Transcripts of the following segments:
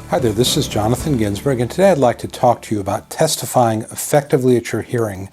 Hi there, this is Jonathan Ginsberg, and today I'd like to talk to you about testifying effectively at your hearing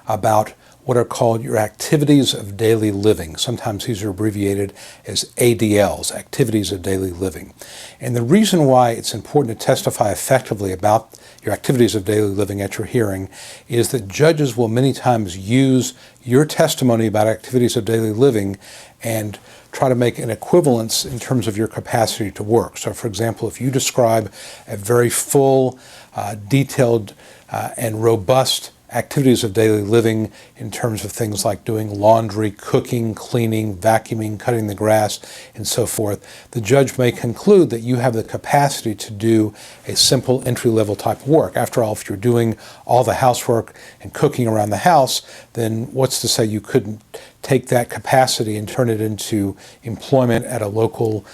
about what are called your activities of daily living. Sometimes these are abbreviated as ADLs, activities of daily living. And the reason why it's important to testify effectively about your activities of daily living at your hearing is that judges will many times use your testimony about activities of daily living and try to make an equivalence in terms of your capacity to work. So for example, if you describe a very full, detailed, and robust activities of daily living in terms of things like doing laundry, cooking, cleaning, vacuuming, cutting the grass, and so forth, the judge may conclude that you have the capacity to do a simple entry-level type of work. After all, if you're doing all the housework and cooking around the house, then what's to say you couldn't take that capacity and turn it into employment at a local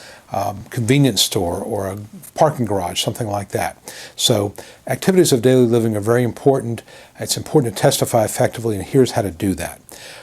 convenience store or a parking garage, something like that. So activities of daily living are very important. It's important to testify effectively, and here's how to do that.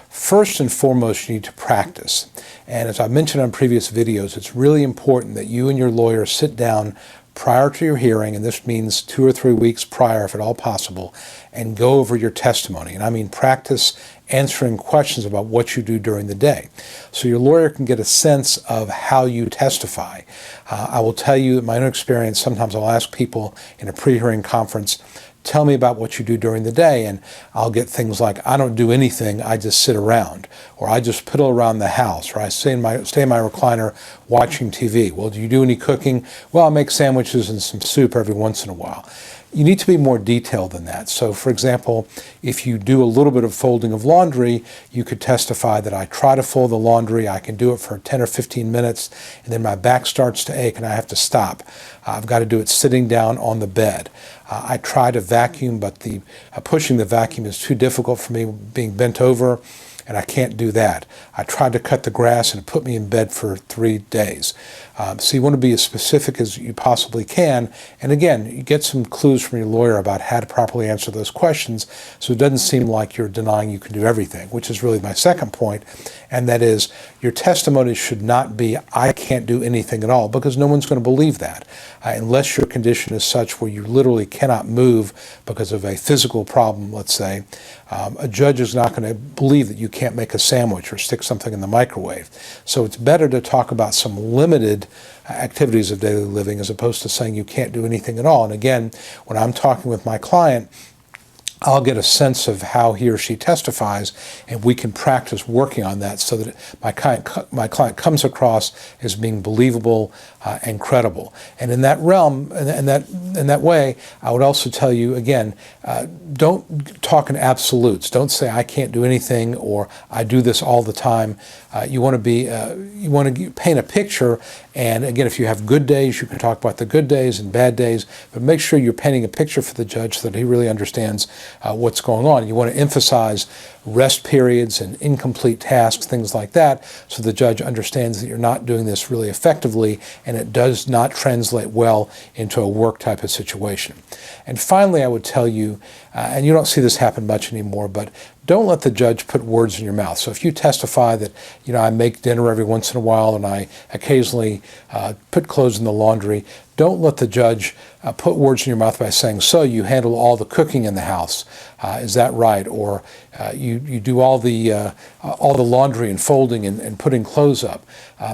First and foremost, you need to practice. And as I mentioned on previous videos, it's really important that you and your lawyer sit down prior to your hearing, and this means 2 or 3 weeks prior, if at all possible, and go over your testimony. And I mean practice answering questions about what you do during the day, so your lawyer can get a sense of how you testify. I will tell you, in my own experience, sometimes I'll ask people in a pre-hearing conference, tell me about what you do during the day, and I'll get things like, I don't do anything, I just sit around, or I just piddle around the house, or I stay in my recliner watching TV. Well, do you do any cooking? Well, I make sandwiches and some soup every once in a while. You need to be more detailed than that. So for example, if you do a little bit of folding of laundry, you could testify that I try to fold the laundry, I can do it for 10 or 15 minutes, and then my back starts to ache and I have to stop. I've got to do it sitting down on the bed. I try to vacuum, but pushing the vacuum is too difficult for me being bent over, and I can't do that. I tried to cut the grass and it put me in bed for 3 days. So you want to be as specific as you possibly can. And again, you get some clues from your lawyer about how to properly answer those questions, so it doesn't seem like you're denying you can do everything, which is really my second point. And that is, your testimony should not be, I can't do anything at all, because no one's going to believe that. Unless your condition is such where you literally cannot move because of a physical problem, let's say, a judge is not going to believe that you can't make a sandwich or stick something in the microwave. So it's better to talk about some limited activities of daily living as opposed to saying you can't do anything at all. And again, when I'm talking with my client, I'll get a sense of how he or she testifies, and we can practice working on that so that my client comes across as being believable and credible. And in that realm, in that way, I would also tell you again, don't talk in absolutes. Don't say I can't do anything or I do this all the time. You want to paint a picture. And again, if you have good days, you can talk about the good days and bad days, but make sure you're painting a picture for the judge so that he really understands what's going on. You want to emphasize rest periods and incomplete tasks, things like that, so the judge understands that you're not doing this really effectively and it does not translate well into a work type of situation. And finally, I would tell you, and you don't see this happen much anymore, but don't let the judge put words in your mouth. So if you testify that, I make dinner every once in a while and I occasionally put clothes in the laundry, don't let the judge put words in your mouth by saying, so you handle all the cooking in the house, is that right? Or you do all the laundry and folding and putting clothes up.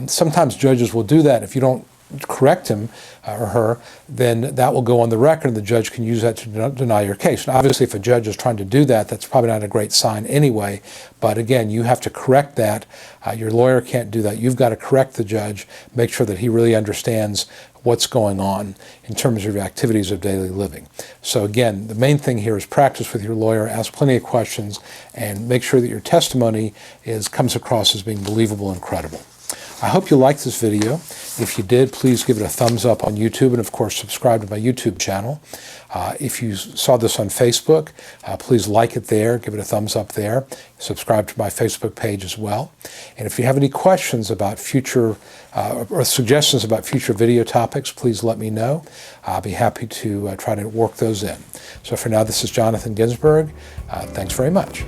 Sometimes judges will do that. If you don't correct him or her, then that will go on the record and the judge can use that to deny your case. And obviously if a judge is trying to do that, that's probably not a great sign anyway. But again, you have to correct that. Your lawyer can't do that. You've got to correct the judge, make sure that he really understands what's going on in terms of your activities of daily living. So again, the main thing here is practice with your lawyer, ask plenty of questions, and make sure that your testimony comes across as being believable and credible. I hope you liked this video. If you did, please give it a thumbs up on YouTube, and of course subscribe to my YouTube channel. If you saw this on Facebook, please like it there, give it a thumbs up there, subscribe to my Facebook page as well. And if you have any questions about future or suggestions about future video topics, please let me know. I'll be happy to try to work those in. So for now, this is Jonathan Ginsberg. Thanks very much.